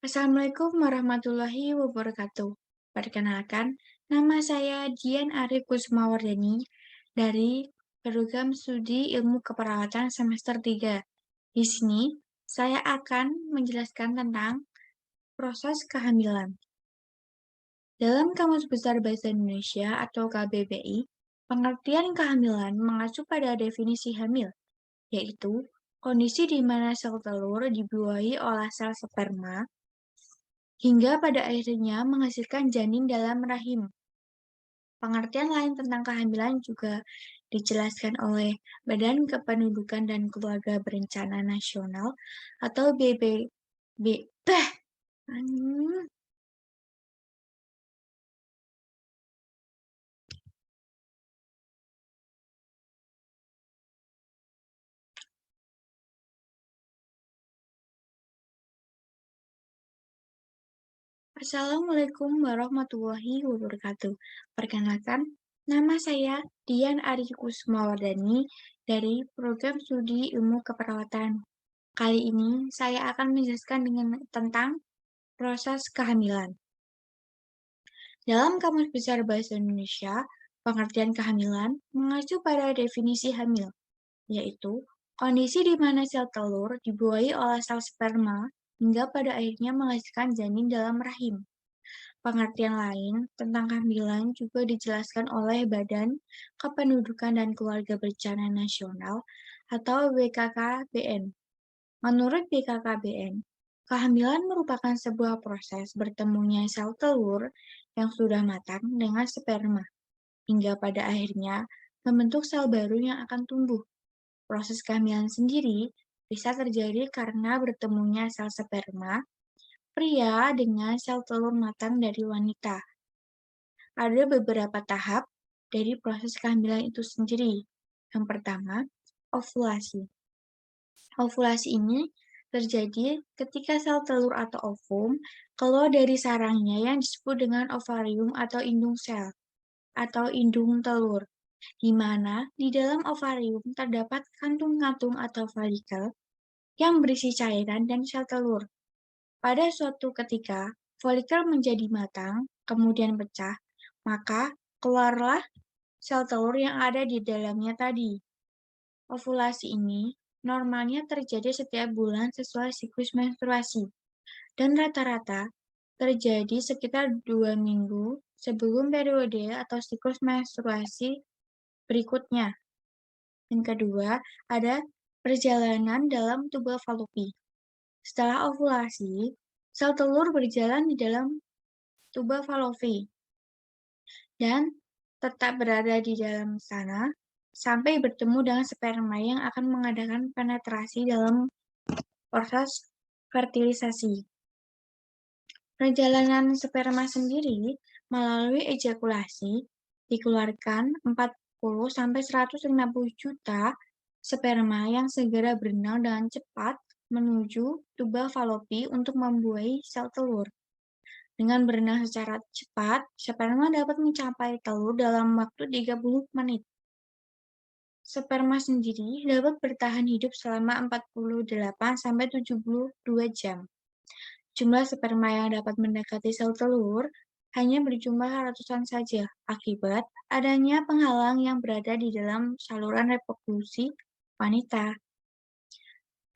Assalamualaikum warahmatullahi wabarakatuh. Perkenalkan, nama saya Dian Ari Kusumawardani dari Program Studi Ilmu Keperawatan semester 3. Di sini, saya akan menjelaskan tentang proses kehamilan. Dalam Kamus Besar Bahasa Indonesia atau KBBI, pengertian kehamilan mengacu pada definisi hamil, yaitu kondisi di mana sel telur dibuahi oleh sel sperma hingga pada akhirnya menghasilkan janin dalam rahim. Pengertian lain tentang kehamilan juga dijelaskan oleh Badan Kependudukan dan Keluarga Berencana Nasional atau BBB. Assalamualaikum warahmatullahi wabarakatuh. Perkenalkan, nama saya Dian Ari Kusumawardani dari Program Studi Ilmu Keperawatan. Kali ini saya akan menjelaskan tentang proses kehamilan. Dalam Kamus Besar Bahasa Indonesia, pengertian kehamilan mengacu pada definisi hamil, yaitu kondisi di mana sel telur dibuahi oleh sel sperma hingga pada akhirnya menghasilkan janin dalam rahim. Pengertian lain tentang kehamilan juga dijelaskan oleh Badan Kependudukan dan Keluarga Berencana Nasional atau BKKBN. Menurut BKKBN, kehamilan merupakan sebuah proses bertemunya sel telur yang sudah matang dengan sperma, hingga pada akhirnya membentuk sel baru yang akan tumbuh. Proses kehamilan sendiri bisa terjadi karena bertemunya sel sperma pria dengan sel telur matang dari wanita. Ada beberapa tahap dari proses kehamilan itu sendiri. Yang pertama, ovulasi. Ovulasi ini terjadi ketika sel telur atau ovum keluar dari sarangnya yang disebut dengan ovarium atau indung sel atau indung telur, di mana di dalam ovarium terdapat kantung-kantung atau folikel yang berisi cairan dan sel telur. Pada suatu ketika, folikel menjadi matang, kemudian pecah, maka keluarlah sel telur yang ada di dalamnya tadi. Ovulasi ini normalnya terjadi setiap bulan sesuai siklus menstruasi, dan rata-rata terjadi sekitar 2 minggu sebelum periode atau siklus menstruasi berikutnya. Yang kedua, ada perjalanan dalam tuba falopi. Setelah ovulasi, sel telur berjalan di dalam tuba falopi dan tetap berada di dalam sana sampai bertemu dengan sperma yang akan mengadakan penetrasi dalam proses fertilisasi. Perjalanan sperma sendiri melalui ejakulasi dikeluarkan 40-150 juta sperma yang segera berenang dengan cepat menuju tuba falopi untuk membuahi sel telur. Dengan berenang secara cepat, sperma dapat mencapai telur dalam waktu 30 menit. Sperma sendiri dapat bertahan hidup selama 48-72 jam. Jumlah sperma yang dapat mendekati sel telur hanya berjumlah ratusan saja akibat adanya penghalang yang berada di dalam saluran reproduksi wanita.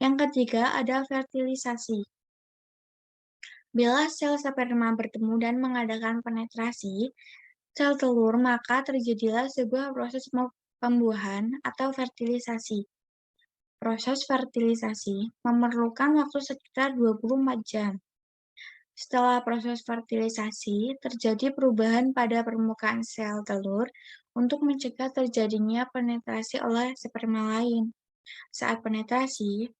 Yang ketiga ada fertilisasi. Bila sel sperma bertemu dan mengadakan penetrasi sel telur, maka terjadilah sebuah proses pembuahan atau fertilisasi. Proses fertilisasi memerlukan waktu sekitar 24 jam. Setelah proses fertilisasi, terjadi perubahan pada permukaan sel telur untuk mencegah terjadinya penetrasi oleh sperma lain. Saat penetrasi,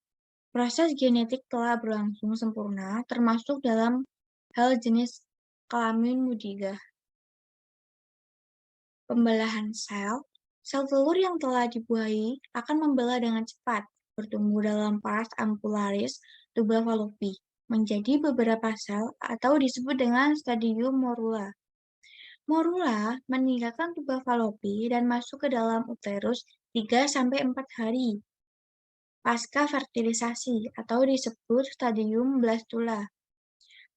proses genetik telah berlangsung sempurna, termasuk dalam hal jenis kelamin mudigah. Pembelahan sel telur yang telah dibuahi akan membelah dengan cepat, bertumbuh dalam pars ampularis tuba falopi menjadi beberapa sel atau disebut dengan stadium morula. Morula meninggalkan tuba falopi dan masuk ke dalam uterus 3-4 hari pasca fertilisasi atau disebut stadium blastula.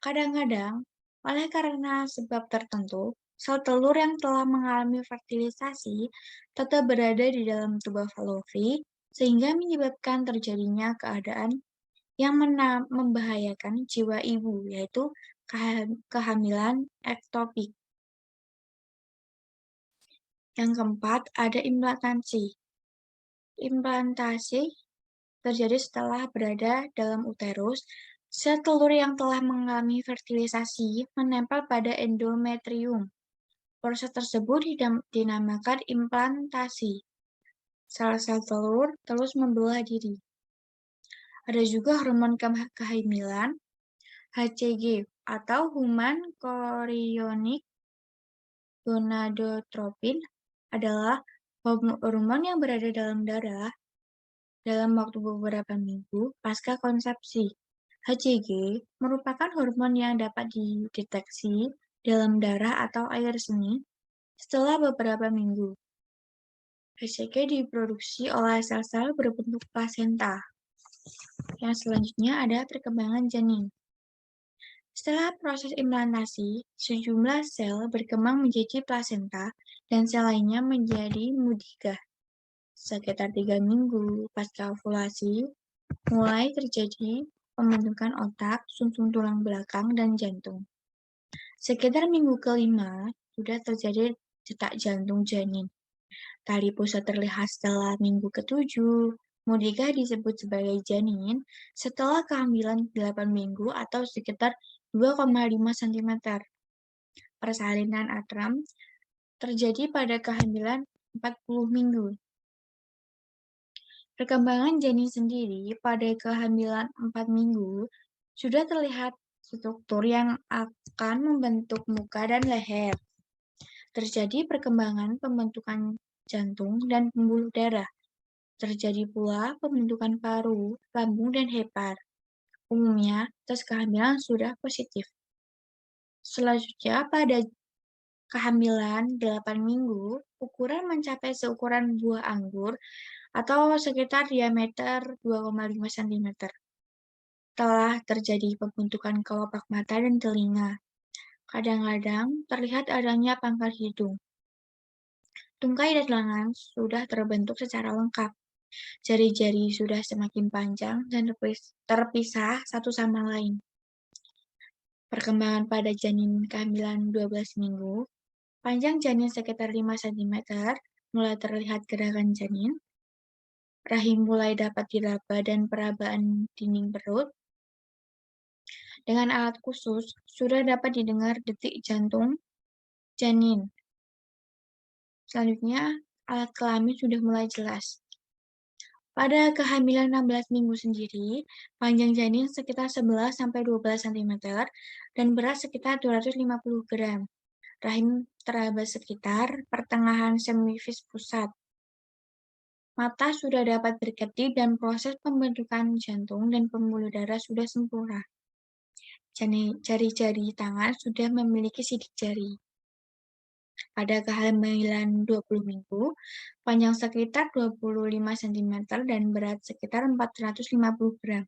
Kadang-kadang, oleh karena sebab tertentu, sel telur yang telah mengalami fertilisasi tetap berada di dalam tubuh fallopi, sehingga menyebabkan terjadinya keadaan yang membahayakan jiwa ibu, yaitu kehamilan ektopik. Yang keempat, ada implantasi. Implantasi terjadi setelah berada dalam uterus, sel telur yang telah mengalami fertilisasi menempel pada endometrium. Proses tersebut dinamakan implantasi. Sel-sel telur terus membelah diri. Ada juga hormon kehamilan, HCG, atau Human Chorionic Gonadotropin adalah hormon yang berada dalam darah dalam waktu beberapa minggu pasca konsepsi. HCG merupakan hormon yang dapat dideteksi dalam darah atau air seni setelah beberapa minggu. HCG diproduksi oleh sel-sel berbentuk plasenta. Yang selanjutnya ada perkembangan janin. Setelah proses implantasi, sejumlah sel berkembang menjadi plasenta dan sel lainnya menjadi mudigah. Sekitar 3 minggu pasca ovulasi, mulai terjadi pembentukan otak, sumsum tulang belakang, dan jantung. Sekitar minggu kelima, sudah terjadi detak jantung janin. Tali pusat terlihat setelah minggu ketujuh. Mudigah disebut sebagai janin setelah kehamilan 8 minggu atau sekitar 2,5 cm. Persalinan antrum terjadi pada kehamilan 40 minggu. Perkembangan janin sendiri pada kehamilan 4 minggu sudah terlihat struktur yang akan membentuk muka dan leher. Terjadi perkembangan pembentukan jantung dan pembuluh darah. Terjadi pula pembentukan paru, lambung, dan hepar. Umumnya, tes kehamilan sudah positif. Selanjutnya, pada kehamilan 8 minggu, ukuran mencapai seukuran buah anggur atau sekitar diameter 2,5 cm. Telah terjadi pembentukan kelopak mata dan telinga. Kadang-kadang terlihat adanya pangkal hidung. Tungkai dan lengan sudah terbentuk secara lengkap. Jari-jari sudah semakin panjang dan terpisah satu sama lain. Perkembangan pada janin kehamilan 12 minggu, panjang janin sekitar 5 cm, mulai terlihat gerakan janin, rahim mulai dapat diraba dan perabaan dinding perut. Dengan alat khusus, sudah dapat didengar detik jantung janin. Selanjutnya, alat kelamin sudah mulai jelas. Pada kehamilan 16 minggu sendiri, panjang janin sekitar 11-12 cm dan berat sekitar 250 gram. Rahim teraba sekitar pertengahan semifis pusat. Mata sudah dapat berkedip dan proses pembentukan jantung dan pembuluh darah sudah sempurna. Jari-jari tangan sudah memiliki sidik jari. Pada kehamilan 20 minggu, panjang sekitar 25 cm dan berat sekitar 450 gram.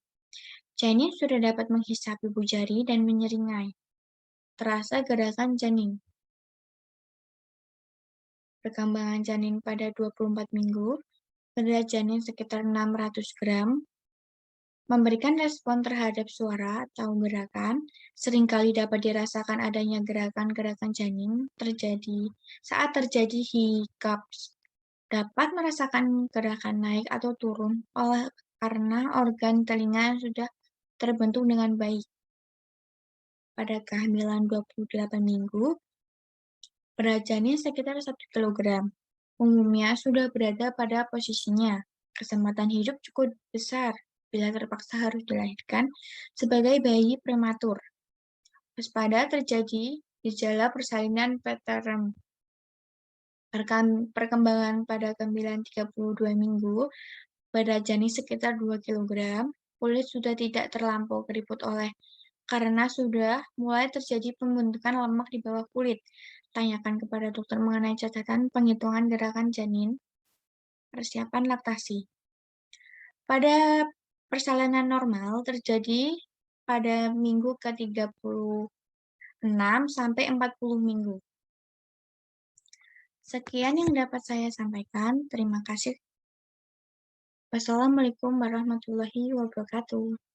Janin sudah dapat menghisap ibu jari dan menyeringai. Terasa gerakan janin. Perkembangan janin pada 24 minggu, berat janin sekitar 600 gram, memberikan respon terhadap suara atau gerakan, seringkali dapat dirasakan adanya gerakan-gerakan janin saat terjadi hiccups. Dapat merasakan gerakan naik atau turun karena organ telinga sudah terbentuk dengan baik. Pada kehamilan 28 minggu, berat janin sekitar 1 kg. Umumnya sudah berada pada posisinya. Kesempatan hidup cukup besar bila terpaksa harus dilahirkan sebagai bayi prematur. Waspada terjadi gejala persalinan preterm. Perkembangan pada kehamilan 32 minggu, berat janin sekitar 2 kg, kulit sudah tidak terlampau keriput karena sudah mulai terjadi pembentukan lemak di bawah kulit. Tanyakan kepada dokter mengenai catatan penghitungan gerakan janin, persiapan laktasi. Pada persalinan normal terjadi pada minggu ke-36 sampai 40 minggu. Sekian yang dapat saya sampaikan. Terima kasih. Wassalamualaikum warahmatullahi wabarakatuh.